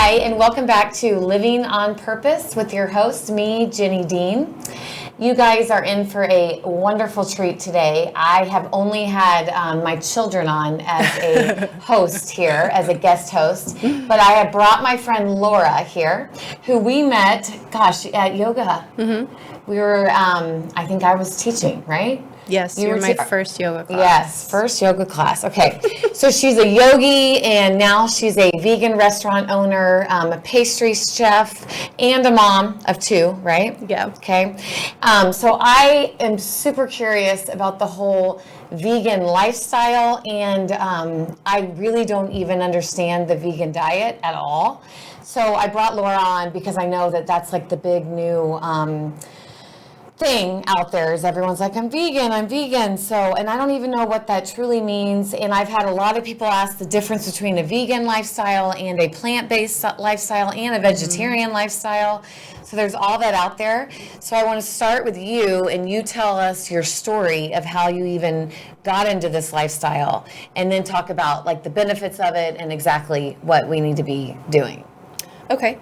Hi, and welcome back to Living on Purpose with your host, me, Jenny Dean. You guys are in for a wonderful treat today. I have only had my children on as a host here, as a guest host, but I have brought my friend Laura here, who we met, at yoga. Mm-hmm. We were, I think I was teaching, right? Yes, you were my first yoga class. Yes, first yoga class. Okay, so she's a yogi, and now she's a vegan restaurant owner, a pastry chef, and a mom of two, right? Yeah. Okay, so I am super curious about the whole vegan lifestyle, and I really don't even understand the vegan diet at all. So I brought Laura on because I know that that's like the big new thing out there is everyone's like, I'm vegan. So, and I don't even know what that truly means. And I've had a lot of people ask the difference between a vegan lifestyle and a plant-based lifestyle and a vegetarian lifestyle. So there's all that out there. So I want to start with you, and you tell us your story of how you even got into this lifestyle, and then talk about like the benefits of it and exactly what we need to be doing. Okay.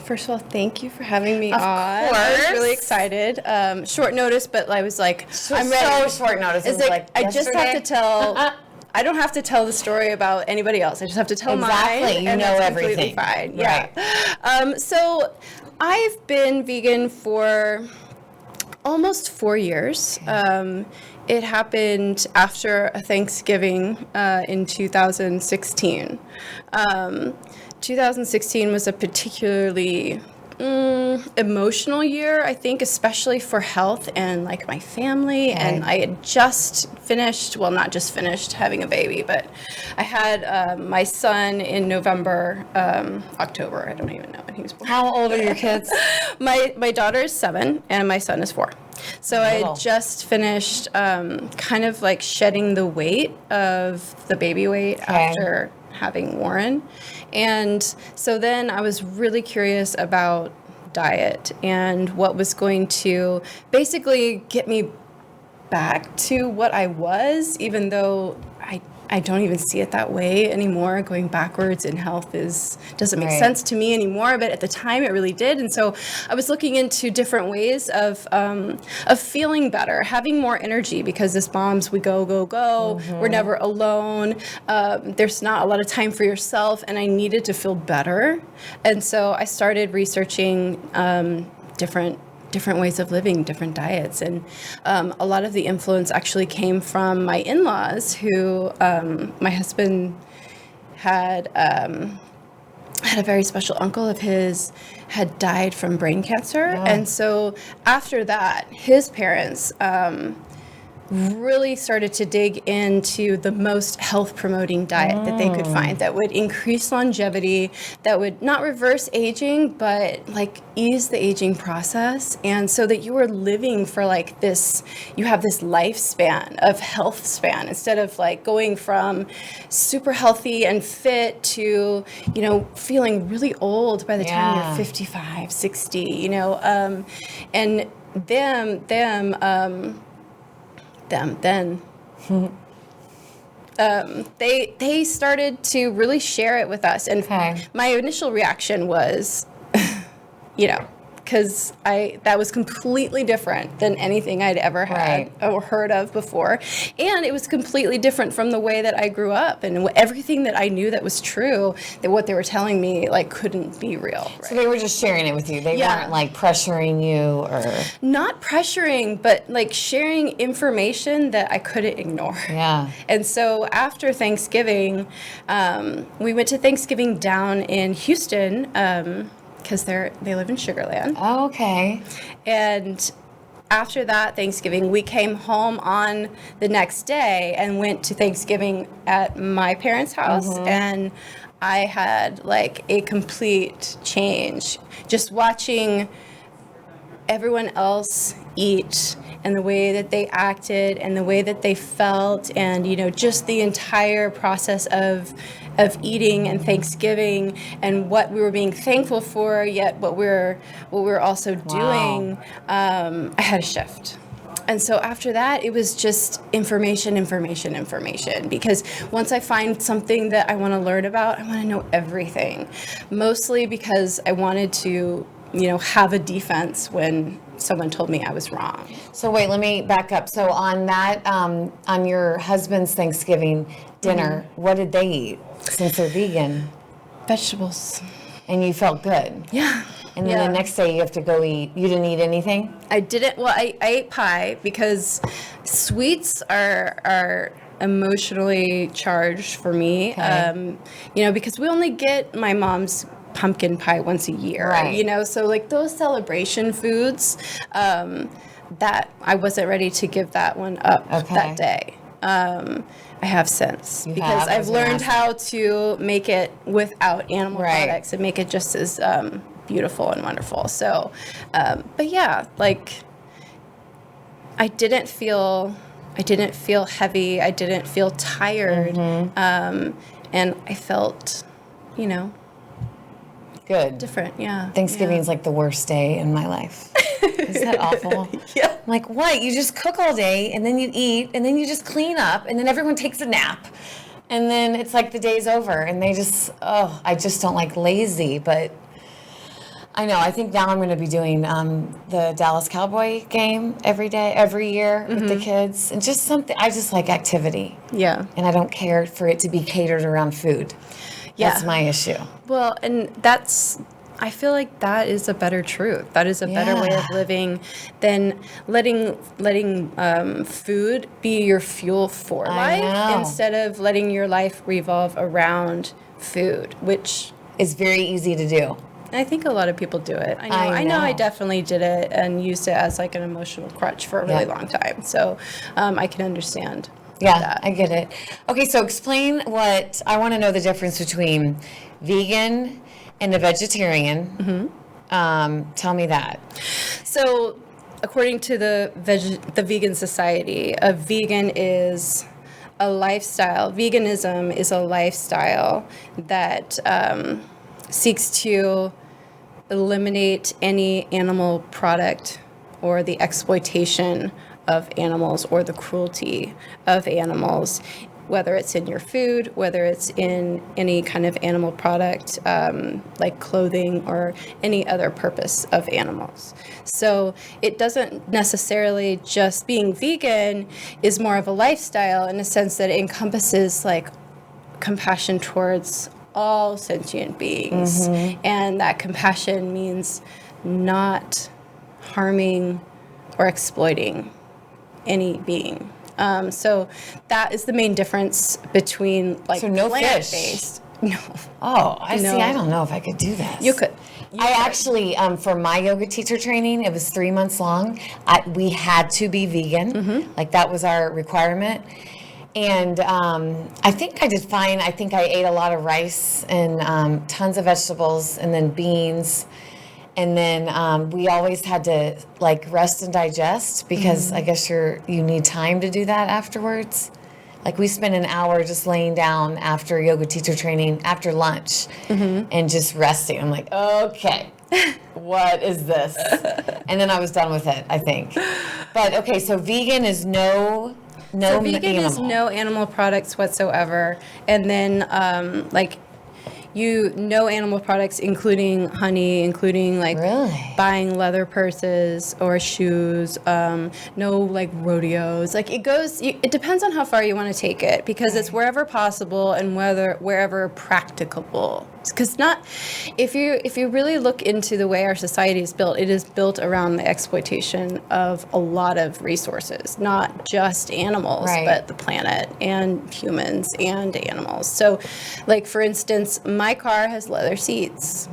First of all, thank you for having me on. I was really excited. Short notice, but I was like, I'm ready. So short notice. It's like I just have to tell. I don't have to tell the story about anybody else. I just have to tell mine. Exactly. You know everything. Fine. Right. Yeah. So I've been vegan for almost 4 years. Okay. It happened after a Thanksgiving in 2016. 2016 was a particularly emotional year, I think, especially for health and like my family. Okay. And I had just finished, well, not just finished having a baby, but I had my son in November, October. I don't even know when he was born. How old are your kids? My daughter is 7 and my son is 4. So I had just finished kind of like shedding the weight of the baby weight after having Warren. And so then I was really curious about diet and what was going to basically get me back to what I was, even though I don't even see it that way anymore. Going backwards in health doesn't make sense to me anymore, but at the time it really did. And so I was looking into different ways of feeling better, having more energy, because as moms, we go. Mm-hmm. We're never alone. There's not a lot of time for yourself, and I needed to feel better. And so I started researching different ways of living, different diets. And a lot of the influence actually came from my in-laws, who my husband had a very special uncle of his had died from brain cancer. Yeah. And so after that, his parents really started to dig into the most health-promoting diet that they could find that would increase longevity, that would not reverse aging, but like ease the aging process. And so that you were living for like this, you have this lifespan of health span, instead of like going from super healthy and fit to, feeling really old by the time you're 55, 60, and they started to really share it with us. And my initial reaction was, because that was completely different than anything I'd ever had or heard of before. And it was completely different from the way that I grew up, and everything that I knew that was true, that what they were telling me like couldn't be real. Right? So they were just sharing it with you. They weren't like pressuring you or... Not pressuring, but like sharing information that I couldn't ignore. Yeah. And so after Thanksgiving, we went to Thanksgiving down in Houston, because they live in Sugar Land. Oh, okay. And after that Thanksgiving, we came home on the next day and went to Thanksgiving at my parents' house. Mm-hmm. And I had like a complete change. Just watching everyone else eat, and the way that they acted and the way that they felt, and just the entire process of eating and Thanksgiving, and what we were being thankful for, yet what we're also doing. I had a shift. And so after that, it was just information, because once I find something that I want to learn about, I want to know everything, mostly because I wanted to, have a defense when someone told me I was wrong. So wait, let me back up. So on that, on your husband's Thanksgiving dinner, what did they eat since they're vegan? Vegetables. And you felt good? Yeah. And then the next day you have to go eat. You didn't eat anything? I didn't. Well, I ate pie because sweets are emotionally charged for me. Okay. Because we only get my mom's pumpkin pie once a year. Right. So like those celebration foods, that I wasn't ready to give that one up that day. I have since because I've learned how to make it without animal products and make it just as beautiful and wonderful. So, but yeah, like I didn't feel heavy. I didn't feel tired. And I felt, good. Different. Yeah. Thanksgiving's like the worst day in my life. Is that awful? Yeah. I'm like, what? You just cook all day and then you eat and then you just clean up and then everyone takes a nap. And then it's like the day's over and they just, I just don't like lazy, but I know. I think now I'm going to be doing the Dallas Cowboy game every year with the kids. And just something, I just like activity. Yeah. And I don't care for it to be catered around food. Yeah. That's my issue. Well, and I feel like that is a better truth. That is a better way of living than letting food be your fuel for life instead of letting your life revolve around food, which is very easy to do. I think a lot of people do it. I know I definitely did it and used it as like an emotional crutch for a really long time. So I can understand. Yeah, I get it. Okay, so explain I want to know the difference between vegan and a vegetarian. Tell me that. So according to the Vegan Society, a vegan is a lifestyle. Veganism is a lifestyle that seeks to eliminate any animal product or the exploitation of animals or the cruelty of animals, whether it's in your food, whether it's in any kind of animal product, like clothing or any other purpose of animals. So it doesn't necessarily just being vegan is more of a lifestyle in a sense that it encompasses like compassion towards all sentient beings. And that compassion means not harming or exploiting any being. So that is the main difference between like no plant-based. No. Oh, I see. I don't know if I could do this. You could. Actually, for my yoga teacher training, it was 3 months long. We had to be vegan. Like that was our requirement. And I think I did fine. I think I ate a lot of rice and tons of vegetables and then beans. And then we always had to like rest and digest because I guess you need time to do that afterwards. Like we spent an hour just laying down after yoga teacher training, after lunch, and just resting. I'm like, okay, what is this? And then I was done with it, I think. But okay, so vegan is no vegan animal. is no animal products whatsoever. And then no animal products, including honey, including like buying leather purses or shoes, no like rodeos. Like it depends on how far you want to take it because it's wherever possible and wherever practicable. Because if you really look into the way our society is built, it is built around the exploitation of a lot of resources, not just animals, but the planet and humans and animals. So, like for instance, my car has leather seats.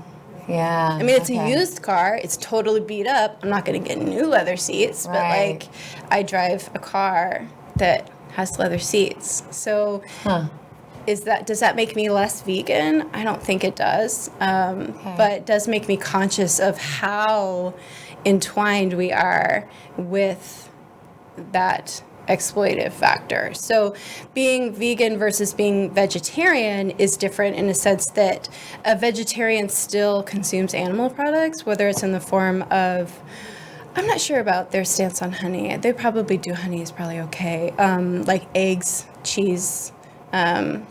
Yeah. I mean, it's a used car. It's totally beat up. I'm not going to get new leather seats, but like I drive a car that has leather seats. So. Does that make me less vegan? I don't think it does. But it does make me conscious of how entwined we are with that exploitive factor. So being vegan versus being vegetarian is different in a sense that a vegetarian still consumes animal products, whether it's in the form of I'm not sure about their stance on honey. They probably do. Honey is probably okay. Like eggs, cheese, a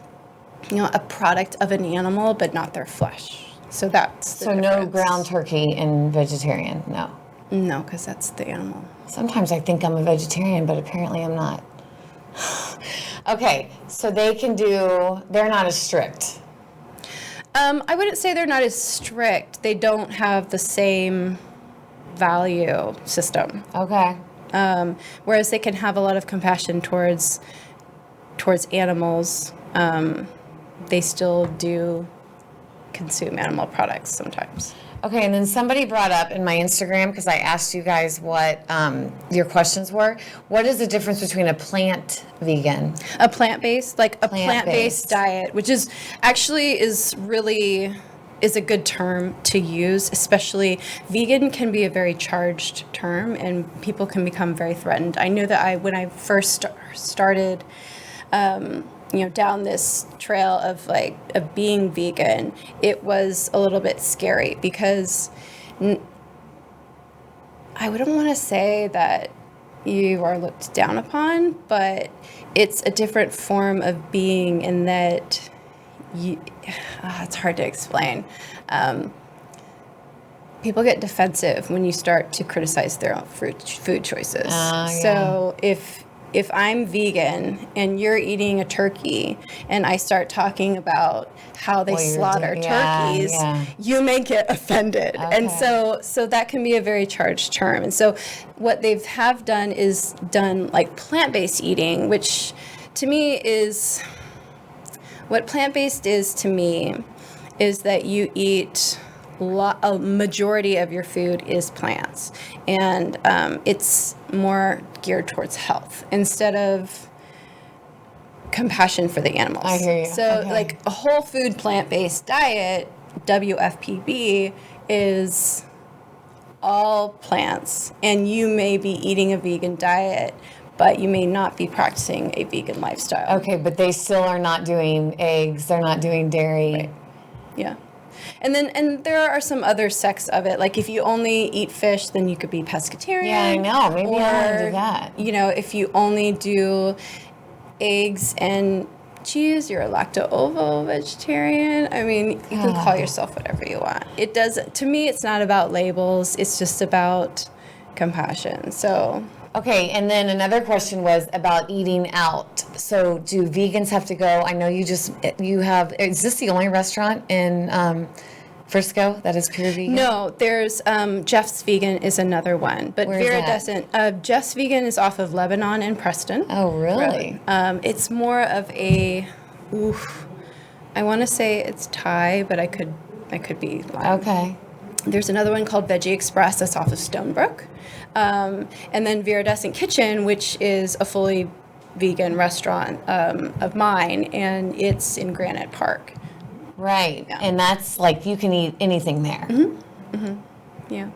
product of an animal, but not their flesh. So that's the no difference. ground turkey in vegetarian, no. No, because that's the animal. Sometimes I think I'm a vegetarian, but apparently I'm not. Okay, so they're not as strict. I wouldn't say they're not as strict. They don't have the same value system. Okay. Whereas they can have a lot of compassion towards animals. They still do consume animal products sometimes. Okay, and then somebody brought up in my Instagram, because I asked you guys what your questions were, what is the difference between a vegan? A plant-based, Plant-based. plant-based diet, which is a good term to use, especially vegan can be a very charged term and people can become very threatened. I know that when I first started down this trail of being vegan, it was a little bit scary because I wouldn't want to say that you are looked down upon, but it's a different form of being in that it's hard to explain. People get defensive when you start to criticize their own food choices. Yeah. So if I'm vegan and you're eating a turkey and I start talking about how they slaughter turkeys, you may get offended. Okay. And so that can be a very charged term. And so what they have done is plant-based eating, which to me is, what plant-based is to me is that you eat a majority of your food is plants, and it's more geared towards health instead of compassion for the animals. I hear you. So okay. A whole food plant-based diet, WFPB, is all plants, and you may be eating a vegan diet, but you may not be practicing a vegan lifestyle. Okay, but they still are not doing eggs, they're not doing dairy. Right. Yeah. And there are some other sects of it. Like if you only eat fish, then you could be pescatarian. Yeah, I know. Maybe I want to do that. If you only do eggs and cheese, you're a lacto-ovo vegetarian. I mean, you can call yourself whatever you want. To me, it's not about labels. It's just about compassion. So. Okay, and then another question was about eating out. So do vegans have to go? I know is this the only restaurant in Frisco that is pure vegan? No, there's Jeff's Vegan is another one. But Where is Viridescent, Jeff's Vegan is off of Lebanon and Preston. Oh, really? It's more of I want to say it's Thai, but I could be lying. Okay. There's another one called Veggie Express that's off of Stonebrook. And then Viridescent Kitchen, which is a fully vegan restaurant of mine, and it's in Granite Park. Right. Yeah. And that's you can eat anything there. Mm-hmm. Mm-hmm. Yeah.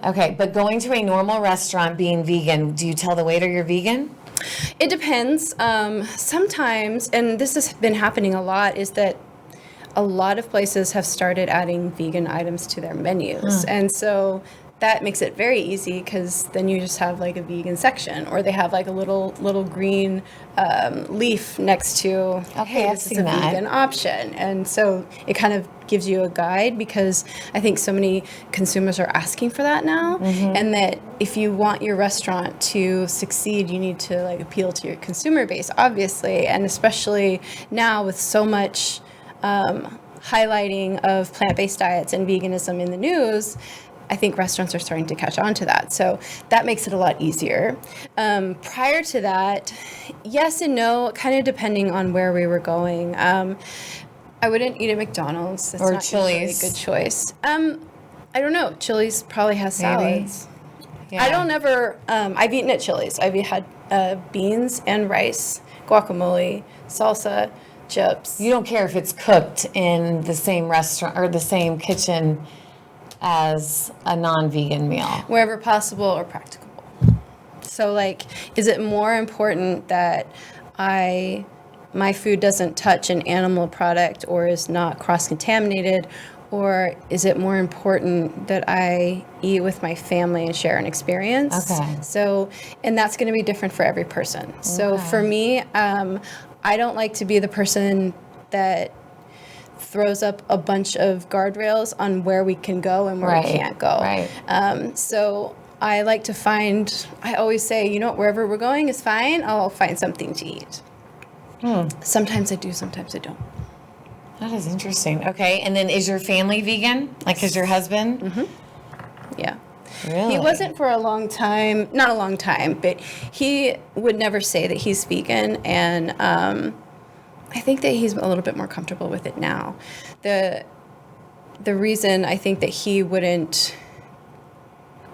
Okay, but going to a normal restaurant being vegan, do you tell the waiter you're vegan? It depends. Sometimes, and this has been happening a lot, is that a lot of places have started adding vegan items to their menus. And so that makes it very easy because then you just have a vegan section, or they have a little green leaf next to, hey, this is a vegan option. And so it kind of gives you a guide, because I think so many consumers are asking for that now. Mm-hmm. And that if you want your restaurant to succeed, you need to appeal to your consumer base, obviously. And especially now with so much highlighting of plant-based diets and veganism in the news, I think restaurants are starting to catch on to that. So that makes it a lot easier. Prior to that, yes and no, kind of depending on where we were going. I wouldn't eat at McDonald's. That's or not Chili's. A good choice. I don't know. Chili's probably has salads. Yeah. I don't ever, I've eaten at Chili's. I've had beans and rice, guacamole, salsa, chips. You don't care if it's cooked in the same restaurant or the same kitchen as a non-vegan meal? Wherever possible or practicable. So is it more important that my food doesn't touch an animal product or is not cross-contaminated, Or is it more important that I eat with my family and share an experience? Okay. So, and that's going to be different for every person. So for me, I don't like to be the person that throws up a bunch of guardrails on where we can go and where we can't go. Right. So I like to I always say, wherever we're going is fine. I'll find something to eat. Sometimes I do, sometimes I don't. That is interesting. Okay. And then is your family vegan? Like, is your husband? Mm-hmm. Yeah. Really? He wasn't for a long time, not a long time, but he would never say that he's vegan. And I think that he's a little bit more comfortable with it now. The reason I think that he wouldn't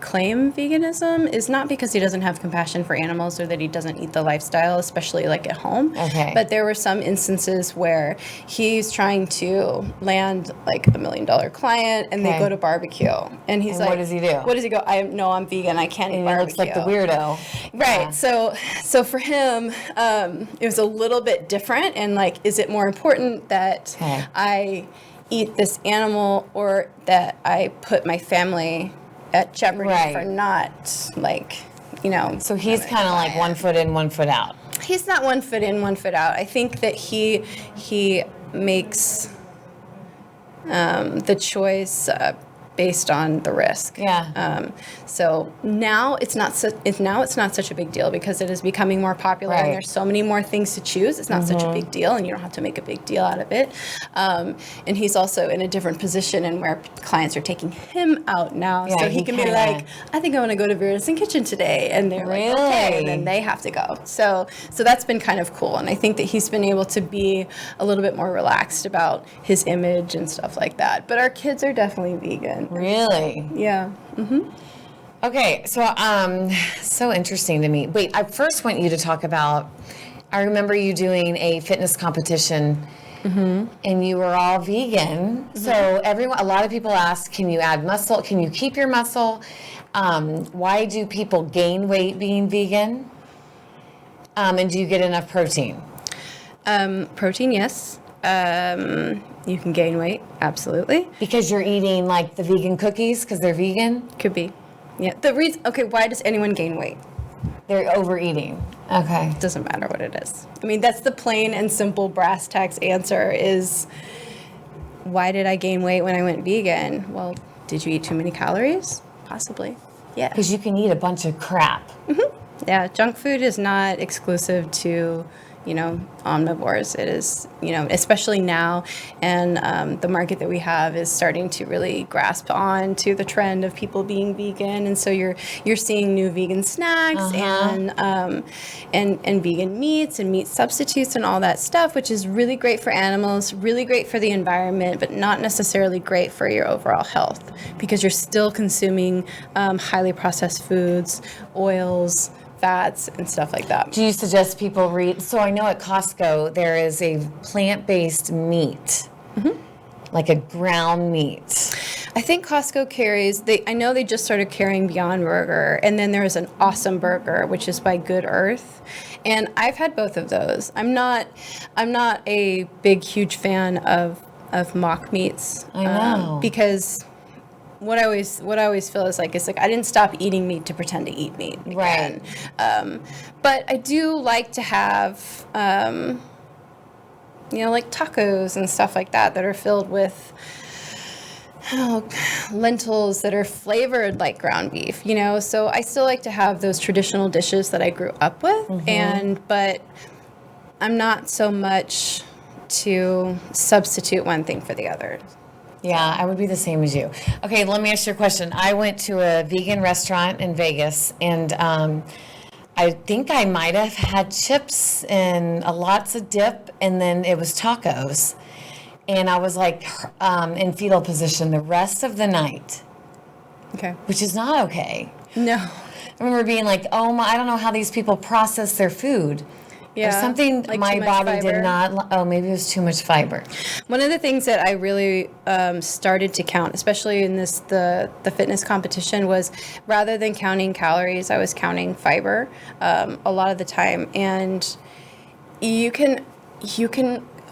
claim veganism is not because he doesn't have compassion for animals or that he doesn't eat the lifestyle, especially like at home. Okay. But there were some instances where he's trying to land like $1 million client and they go to barbecue. And he's like, what does he do? What does he go? I'm vegan. I can't eat He barbecue. looks like the weirdo. Right. Yeah. So for him, it was a little bit different. And like, is it more important that I eat this animal or that I put my family at jeopardy for not, So he's kind of like 1 foot in, 1 foot out. He's not 1 foot in, 1 foot out. I think that he makes the choice based on the risk. Yeah. So now it's not such a big deal because it is becoming more popular and there's so many more things to choose. It's not such a big deal and you don't have to make a big deal out of it. And he's also in a different position and where clients are taking him out now. Yeah, so he can be like, I think I want to go to Viridescent Kitchen today. And they're like, okay. And then they have to go. So that's been kind of cool. And I think that he's been able to be a little bit more relaxed about his image and stuff like that. But our kids are definitely vegan. Really? Yeah. Mm-hmm. Okay, so interesting to me. Wait, I first want you to talk about, I remember you doing a fitness competition and you were all vegan. So a lot of people ask, can you add muscle? Can you keep your muscle? Why do people gain weight being vegan? And do you get enough protein? Protein, yes. You can gain weight, absolutely. Because you're eating like the vegan cookies because they're vegan? Could be. Yeah. Why does anyone gain weight? They're overeating. Okay. It doesn't matter what it is. I mean, that's the plain and simple brass tacks answer is, why did I gain weight when I went vegan? Well, did you eat too many calories? Possibly. Yeah. Because you can eat a bunch of crap. Mm-hmm. Yeah. Junk food is not exclusive to omnivores. It is, especially now, and the market that we have is starting to really grasp on to the trend of people being vegan, and so you're seeing new vegan snacks and vegan meats and meat substitutes and all that stuff, which is really great for animals, really great for the environment, but not necessarily great for your overall health because you're still consuming highly processed foods, oils, fats and stuff like that. Do you suggest people read? So I know at Costco there is a plant-based meat, like a ground meat. I think Costco carries. I know they just started carrying Beyond Burger, and then there's an Awesome Burger, which is by Good Earth, and I've had both of those. I'm not a big huge fan of mock meats. I know because. What I always feel is like I didn't stop eating meat to pretend to eat meat again. Right. But I do like to have like tacos and stuff like that are filled with lentils that are flavored like ground beef. So I still like to have those traditional dishes that I grew up with, but I'm not so much to substitute one thing for the other. Yeah, I would be the same as you. Okay, let me ask you a question. I went to a vegan restaurant in Vegas, and I think I might have had chips and lots of dip, and then it was tacos. And I was like in fetal position the rest of the night. Okay. Which is not okay. No. I remember being like, I don't know how these people process their food. Yeah, or something like my body fiber. did not, maybe it was too much fiber. One of the things that I really started to count, especially in the fitness competition, was rather than counting calories, I was counting fiber a lot of the time. And you can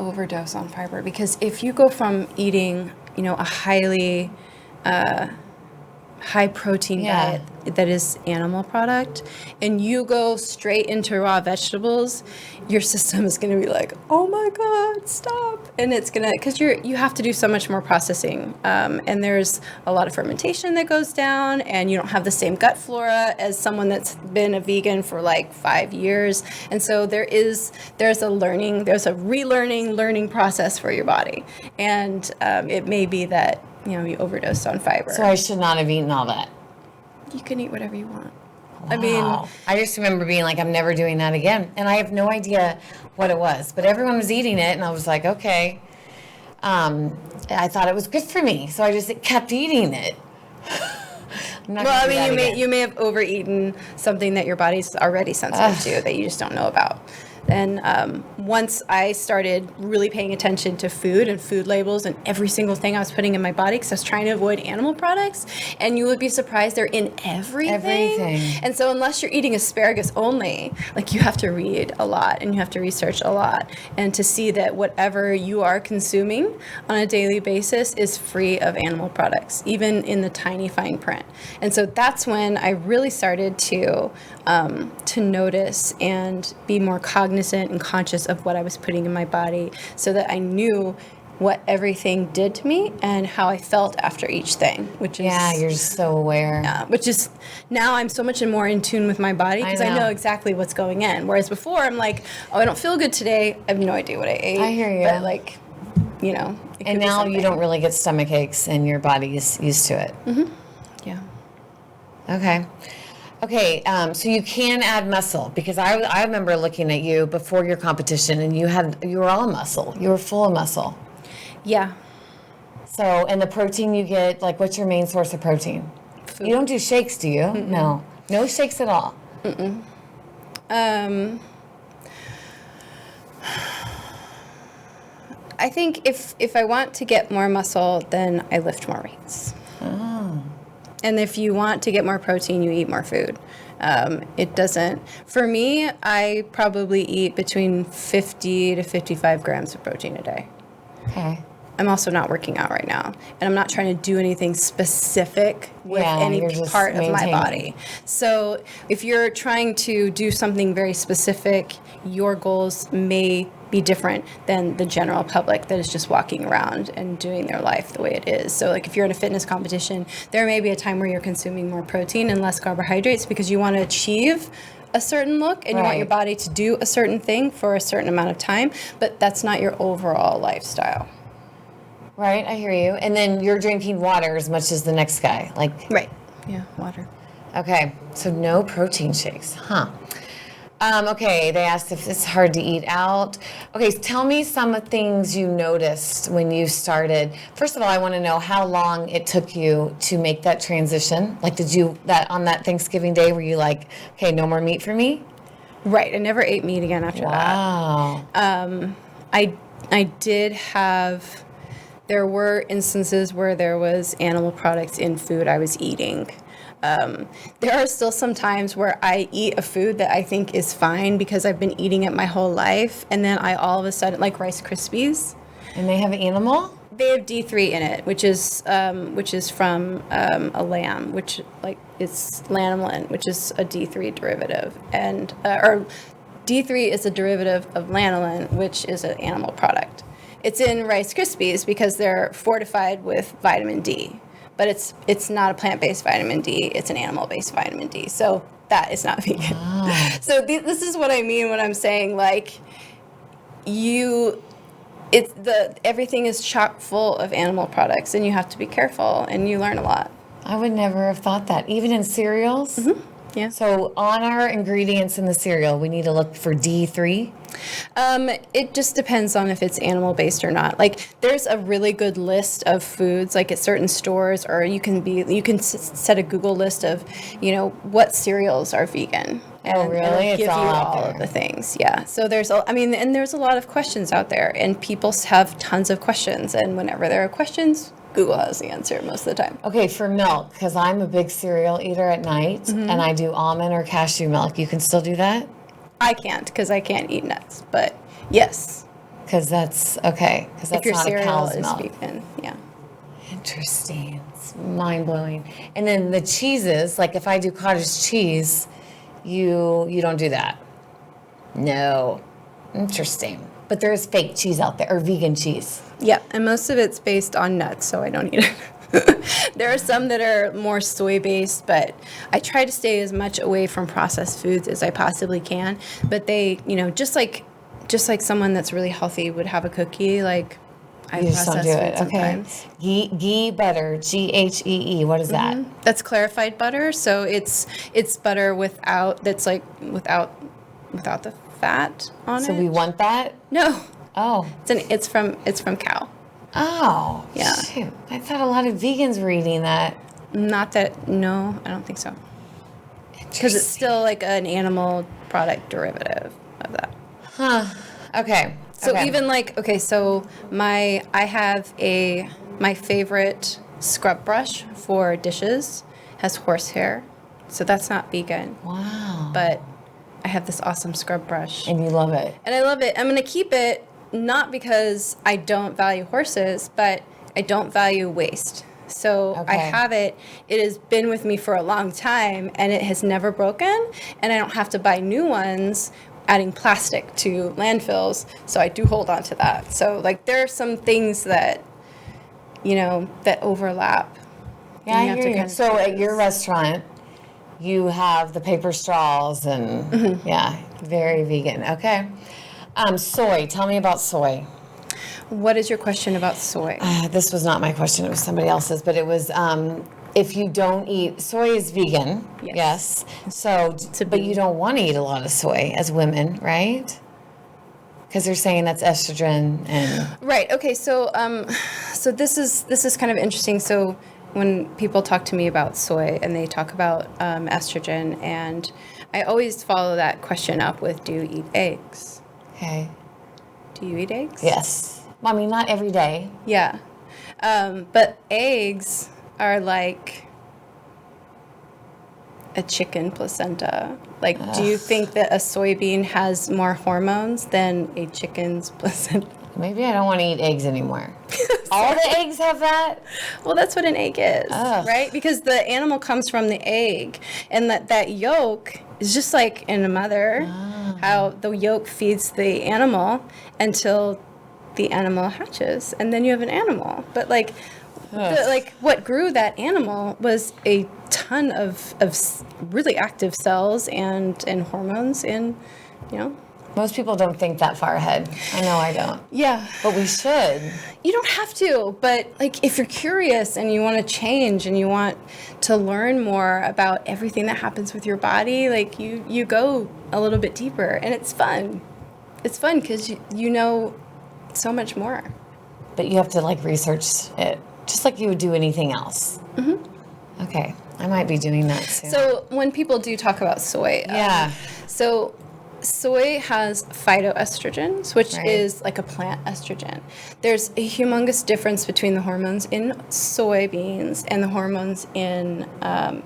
overdose on fiber because if you go from eating a highly high protein diet that is animal product, and you go straight into raw vegetables, your system is going to be like, oh my God, stop. And it's going to, because you have to do so much more processing. And there's a lot of fermentation that goes down, and you don't have the same gut flora as someone that's been a vegan for like 5 years. And so there's a learning process for your body. And it may be that, you overdosed on fiber. So I should not have eaten all that. You can eat whatever you want. Wow. I mean, I just remember being like, I'm never doing that again. And I have no idea what it was. But everyone was eating it, and I was like, okay. I thought it was good for me. So I just kept eating it. You may have overeaten something that your body's already sensitive to that you just don't know about. And once I started really paying attention to food and food labels and every single thing I was putting in my body, because I was trying to avoid animal products, and you would be surprised they're in everything. And so unless you're eating asparagus only, like, you have to read a lot and you have to research a lot, and to see that whatever you are consuming on a daily basis is free of animal products, even in the tiny fine print. And so that's when I really started to notice and be more cognizant and conscious of what I was putting in my body, so that I knew what everything did to me and how I felt after each thing, which is... Yeah, you're so aware. Yeah, which is, now I'm so much more in tune with my body, because I know exactly what's going in. Whereas before, I'm like, oh, I don't feel good today. I have no idea what I ate. I hear you. But, like, and now you don't really get stomach aches, and your body is used to it. Mm-hmm. Yeah. Okay, so you can add muscle, because I remember looking at you before your competition, and you were all muscle. You were full of muscle. Yeah. So, and the protein you get, like, what's your main source of protein? Food. You don't do shakes, do you? Mm-mm. No shakes at all. Mm-mm. I think if I want to get more muscle, then I lift more weights. Oh. And if you want to get more protein, you eat more food. It doesn't, for me, I probably eat between 50 to 55 grams of protein a day. Okay. I'm also not working out right now, and I'm not trying to do anything specific with any part of my body. So if you're trying to do something very specific, your goals may be different than the general public that is just walking around and doing their life the way it is. So, like, if you're in a fitness competition, there may be a time where you're consuming more protein and less carbohydrates, because you want to achieve a certain look, and you want your body to do a certain thing for a certain amount of time, but that's not your overall lifestyle. Right, I hear you. And then you're drinking water as much as the next guy, like... Right, yeah, water. Okay, so no protein shakes, huh? Okay, they asked if it's hard to eat out. Okay, so tell me some of the things you noticed when you started. First of all, I want to know how long it took you to make that transition. Like, did you, on that Thanksgiving day, were you like, okay, no more meat for me? Right, I never ate meat again after that. Wow. I did have... There were instances where there was animal products in food I was eating. There are still some times where I eat a food that I think is fine because I've been eating it my whole life, and then I all of a sudden, like Rice Krispies. And they have animal? They have D3 in it, which is from a lamb, which, like, it's lanolin, which is a D3 derivative, and or D3 is a derivative of lanolin, which is an animal product. It's in Rice Krispies because they're fortified with vitamin D, but it's not a plant-based vitamin D. It's an animal-based vitamin D. So that is not vegan. Oh. So this is what I mean when I'm saying, like, everything is chock full of animal products, and you have to be careful, and you learn a lot. I would never have thought that, even in cereals. Mm-hmm. Yeah. So on our ingredients in the cereal, we need to look for D3? It just depends on if it's animal-based or not. Like, there's a really good list of foods, like at certain stores, or you can set a Google list of, what cereals are vegan. Oh, really? It'll give you all of the things. Yeah. So there's a lot of questions out there, and people have tons of questions, and whenever there are questions, Google has the answer most of the time. Okay, for milk, because I'm a big cereal eater at night, and I do almond or cashew milk. You can still do that? I can't, because I can't eat nuts, but yes. Because that's, okay, because that's if your not a cereal cow's is milk. vegan, yeah. Interesting. It's mind-blowing. And then the cheeses, like if I do cottage cheese, you don't do that? No. Interesting. But there is fake cheese out there, or vegan cheese. Yeah, and most of it's based on nuts, so I don't eat it. There are some that are more soy-based, but I try to stay as much away from processed foods as I possibly can. But they, just like someone that's really healthy would have a cookie, like I You just don't process do food it. sometimes. Okay. Ghee butter, Ghee. What is that? That's clarified butter, so it's butter without the fat on it. So we want that? No, Oh. it's from cow. Oh. Yeah. Shoot. I thought a lot of vegans were eating that. Not that, no, I don't think so. Because it's still like an animal product derivative of that. Huh. Okay. So Okay. even like, so I have my favorite scrub brush for dishes has horsehair. So that's not vegan. Wow. But I have this awesome scrub brush. And you love it. And I love it. I'm going to keep it not because I don't value horses, but I don't value waste. So I Okay. have it. It has been with me for a long time, and it has never broken. And I don't have to buy new ones, adding plastic to landfills. So I do hold on to that. So like there are some things that, that overlap. Yeah, And I hear you. kind of So at choose. your restaurant, you have the paper straws and yeah, very vegan. Okay. Soy. Tell me about soy. What is your question about soy? This was not my question. It was somebody else's, but it was if you don't eat soy is vegan. Yes. So, but you don't want to eat a lot of soy as women, right? Because they're saying that's estrogen and Right. Okay. So, so this is kind of interesting. So, when people talk to me about soy and they talk about estrogen, and I always follow that question up with, "Do you eat eggs? okay. Do you eat eggs?" Yes. Well, I mean, not every day. Yeah. But eggs are like a chicken placenta. Like, do you think that a soybean has more hormones than a chicken's placenta? Maybe I don't want to eat eggs anymore. All the eggs have that? Well, that's what an egg is, Ugh. right? Because the animal comes from the egg, and that yolk is just like in a mother, how the yolk feeds the animal until the animal hatches, and then you have an animal. But like, what grew that animal was a ton of really active cells and hormones, and Most people don't think that far ahead. I know I don't. Yeah. But we should. You don't have to, but like if you're curious and you want to change and you want to learn more about everything that happens with your body, like you go a little bit deeper, and it's fun. It's fun because you know so much more. But you have to like research it, just like you would do anything else. Mm-hmm. Okay. I might be doing that soon. So when people do talk about soy, yeah. So soy has phytoestrogens, which Right. is like a plant estrogen. There's a humongous difference between the hormones in soybeans and the hormones in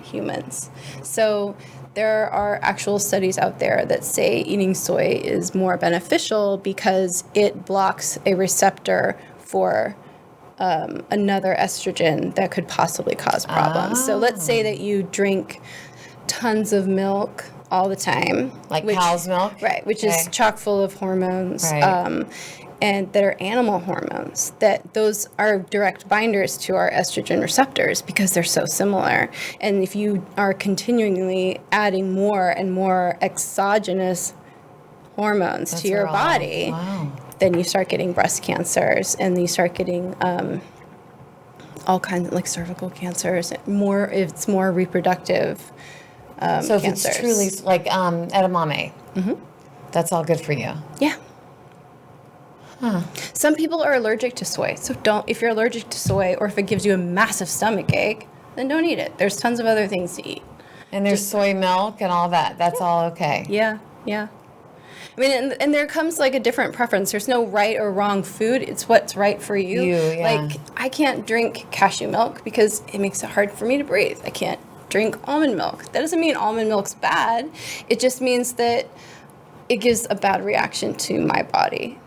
humans. So there are actual studies out there that say eating soy is more beneficial because it blocks a receptor for another estrogen that could possibly cause problems. So let's say that you drink tons of milk all the time. Like cow's milk? Right, which Okay. is chock full of hormones. Right. And that are animal hormones, that those are direct binders to our estrogen receptors because they're so similar. And if you are continually adding more and more exogenous hormones to your body, Wow. then you start getting breast cancers, and you start getting all kinds of like cervical cancers. It's more reproductive So if cancers. it's truly like edamame, that's all good for you. Yeah. Some people are allergic to soy, so if you're allergic to soy, or if it gives you a massive stomach ache, then don't eat it. There's tons of other things to eat. And there's soy milk and all that. That's all okay. Yeah, yeah. I mean, and there comes like a different preference. There's no right or wrong food. It's what's right for you. Yeah. Like, I can't drink cashew milk because it makes it hard for me to breathe. I can't drink almond milk. That doesn't mean almond milk's bad. It just means that it gives a bad reaction to my body.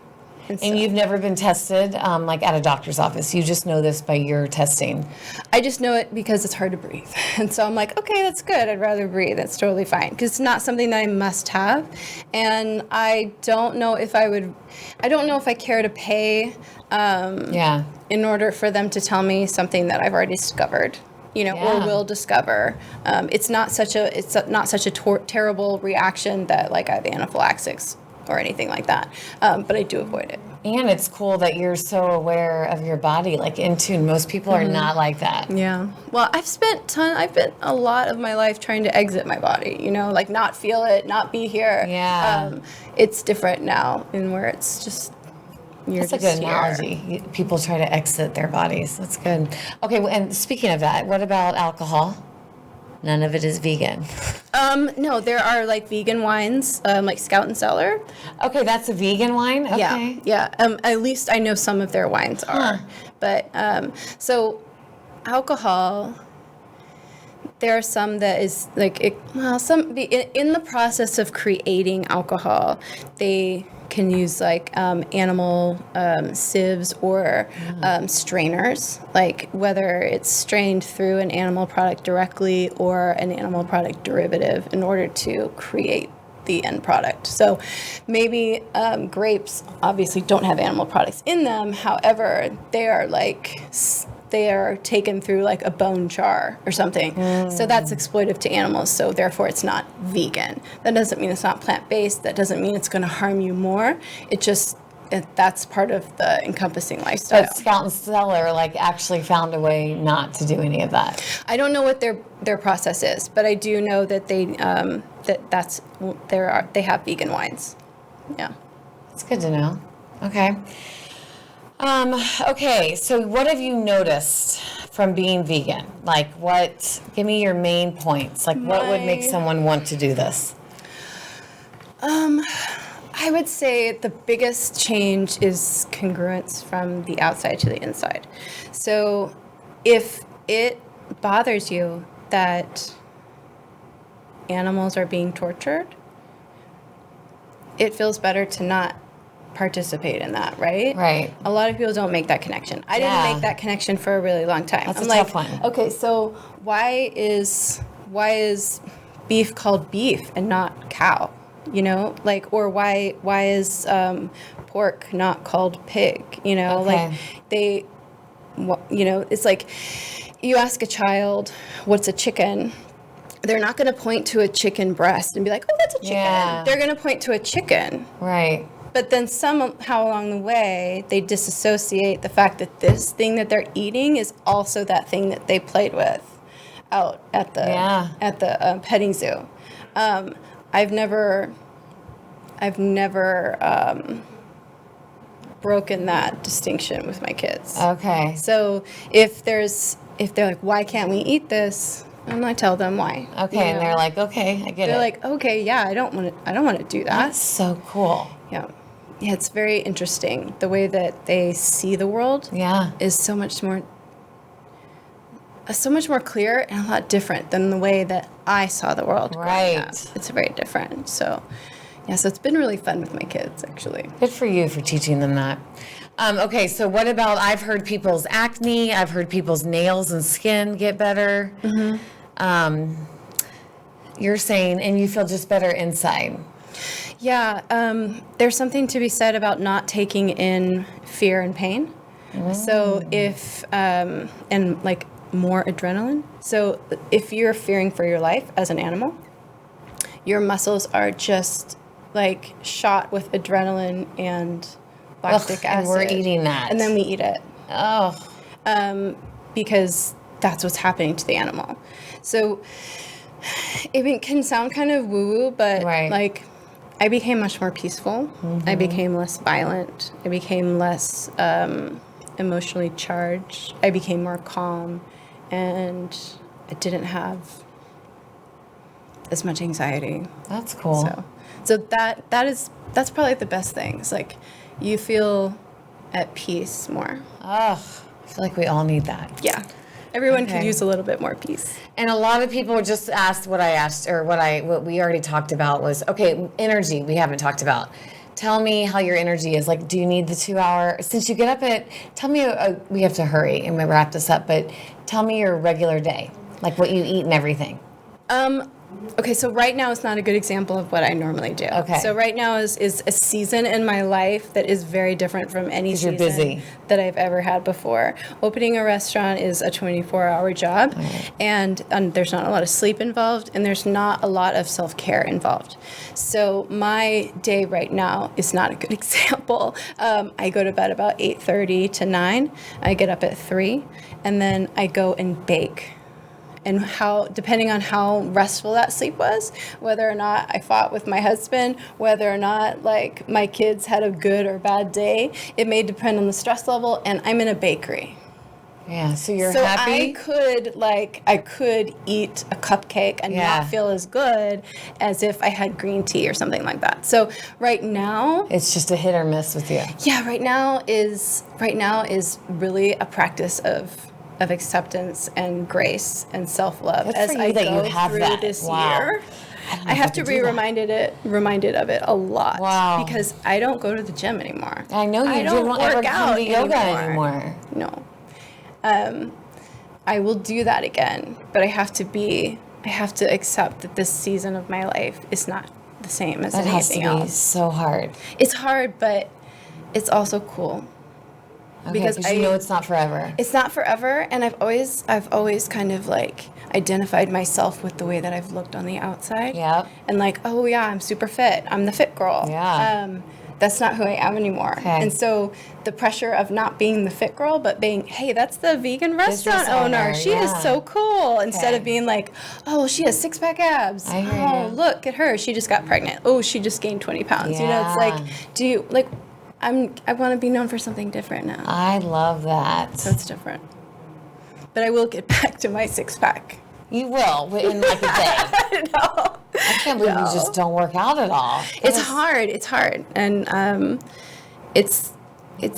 And you've never been tested, like at a doctor's office. You just know this by your testing. I just know it because it's hard to breathe. And so I'm like, okay, that's good. I'd rather breathe. That's totally fine. Because it's not something that I must have. And I don't know if I care to pay in order for them to tell me something that I've already discovered, or will discover. It's not such a terrible reaction that like I have anaphylaxis or anything like that. But I do avoid it. And it's cool that you're so aware of your body, like in tune. Most people are not like that. Yeah. Well, I've spent a lot of my life trying to exit my body, like not feel it, not be here. Yeah. It's different now in where it's just, That's a good analogy. People try to exit their bodies. That's good. Okay. And speaking of that, what about alcohol? None of it is vegan. No, there are like vegan wines, like Scout and Cellar. Okay, that's a vegan wine? Okay. Yeah. At least I know some of their wines are. But so alcohol, there are some that is like, in the process of creating alcohol, they can use like animal sieves or strainers, like whether it's strained through an animal product directly or an animal product derivative in order to create the end product. So maybe grapes obviously don't have animal products in them. However, they are taken through like a bone char or something. So that's exploitive to animals. So therefore it's not vegan. That doesn't mean it's not plant-based. That doesn't mean it's going to harm you more. That's part of the encompassing lifestyle. But Scout and Cellar actually found a way not to do any of that. I don't know what their process is, but I do know that they have vegan wines. Yeah. It's good to know. Okay. Okay, so what have you noticed from being vegan? Give me your main points. What would make someone want to do this? I would say the biggest change is congruence from the outside to the inside. So if it bothers you that animals are being tortured, it feels better to not participate in that, right? Right. A lot of people don't make that connection. I didn't make that connection for a really long time. That's a tough one. Okay, so why is beef called beef and not cow? Or why is pork not called pig? Okay. It's like you ask a child, what's a chicken? They're not going to point to a chicken breast and be like, oh, that's a chicken. Yeah. They're going to point to a chicken. Right. But then somehow along the way, they disassociate the fact that this thing that they're eating is also that thing that they played with out at the petting zoo. I've never broken that distinction with my kids. Okay. So if they're like, why can't we eat this? And I tell them why. Okay, and they're like, okay, I get it. They're like, okay, yeah, I don't want to do that. That's so cool. Yeah. Yeah, it's very interesting. The way that they see the world is so much more clear and a lot different than the way that I saw the world. Right. It's very different. So, so it's been really fun with my kids, actually. Good for you for teaching them that. Okay, so what about, I've heard people's acne, I've heard people's nails and skin get better. Mm-hmm. You're saying, and you feel just better inside. Yeah, there's something to be said about not taking in fear and pain. So if, and like more adrenaline. So if you're fearing for your life as an animal, your muscles are just like shot with adrenaline and lactic acid. And we're eating that. And then we eat it. Oh. Because that's what's happening to the animal. So it can sound kind of woo-woo, but like I became much more peaceful. Mm-hmm. I became less violent. I became less emotionally charged. I became more calm, and I didn't have as much anxiety. That's cool. So that's probably the best thing. It's like you feel at peace more. Oh, I feel like we all need that. Yeah. Everyone could use a little bit more peace. And a lot of people just asked what I asked, or what we already talked about was, okay, energy we haven't talked about. tell me how your energy is. Like, do you need the 2 hour? Since you get up at, tell me, we have to hurry and we wrap this up, but tell me your regular day, like what you eat and everything. Okay, so right now is not a good example of what I normally do. Okay. So right now is a season in my life that is very different from any season busy. that I've ever had before. Opening a restaurant is a 24-hour job, and there's not a lot of sleep involved, and there's not a lot of self-care involved. So my day right now is not a good example. I go to bed about 8:30 to 9. I get up at 3, and then I go and bake. And depending on how restful that sleep was, whether or not I fought with my husband, whether or not like my kids had a good or bad day, it may depend on the stress level. And I'm in a bakery. Yeah, so you're So happy? I could eat a cupcake and not feel as good as if I had green tea or something like that. So right now, It's just a hit or miss with you. yeah, right now is really a practice of acceptance and grace and self-love Good as for you I that go you have through that. this Wow. year. I I have to could be do that. reminded of it a lot. Wow. Because I don't go to the gym anymore. I know you don't don't ever work come out to yoga anymore. No. I will do that again, but I have to accept that this season of my life is not the same as That has to anything be else. so hard. It's hard, but it's also cool. Okay, Because you know it's not forever. It's not forever, and I've always kind of like identified myself with the way that I've looked on the outside. Yep. And like, oh yeah, I'm super fit. I'm the fit girl. Yeah. That's not who I am anymore. Okay. And so the pressure of not being the fit girl, but being, hey, that's the vegan restaurant owner. She is yeah. so cool. Instead Okay. of being like, oh, she has 6-pack abs. I hear Oh, you. look at her. She just got pregnant. Oh, she just gained 20 pounds. You know, it's Yeah. like, I want to be known for something different now. I love that. So it's different. But I will get back to my 6-pack. You will in like a day. No. I can't believe you just don't work out at all. It's hard. And it's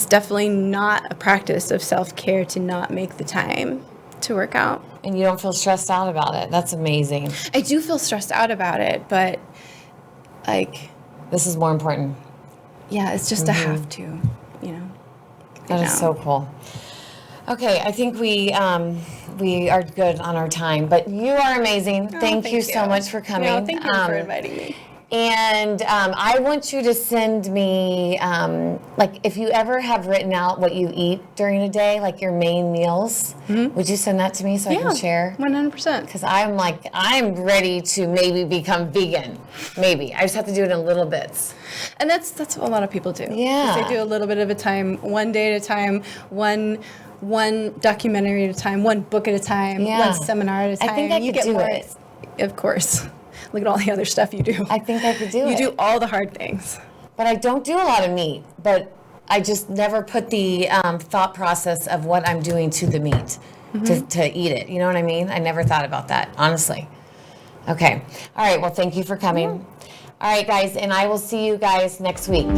definitely not a practice of self-care to not make the time to work out. And you don't feel stressed out about it. That's amazing. I do feel stressed out about it, but like, This is more important. yeah, it's just a have to, you know. That is so cool. Okay, I think we are good on our time, but you are amazing. Thank you so much for coming. No, thank you for inviting me. And I want you to send me, like, if you ever have written out what you eat during a day, like your main meals, would you send that to me so I can share? 100%. Because I'm ready to maybe become vegan. Maybe. I just have to do it in little bits. And that's what a lot of people do. Yeah. They do a little bit of a time, one day at a time, one documentary at a time, one book at a time, Yeah. one seminar at a time. I think I could do it. Of course. Look at all the other stuff you do. I think I could do it. You do all the hard things. But I don't do a lot of meat. But I just never put the thought process of what I'm doing to the meat to eat it. You know what I mean? I never thought about that, honestly. Okay. All right. Well, thank you for coming. All right, guys. And I will see you guys next week.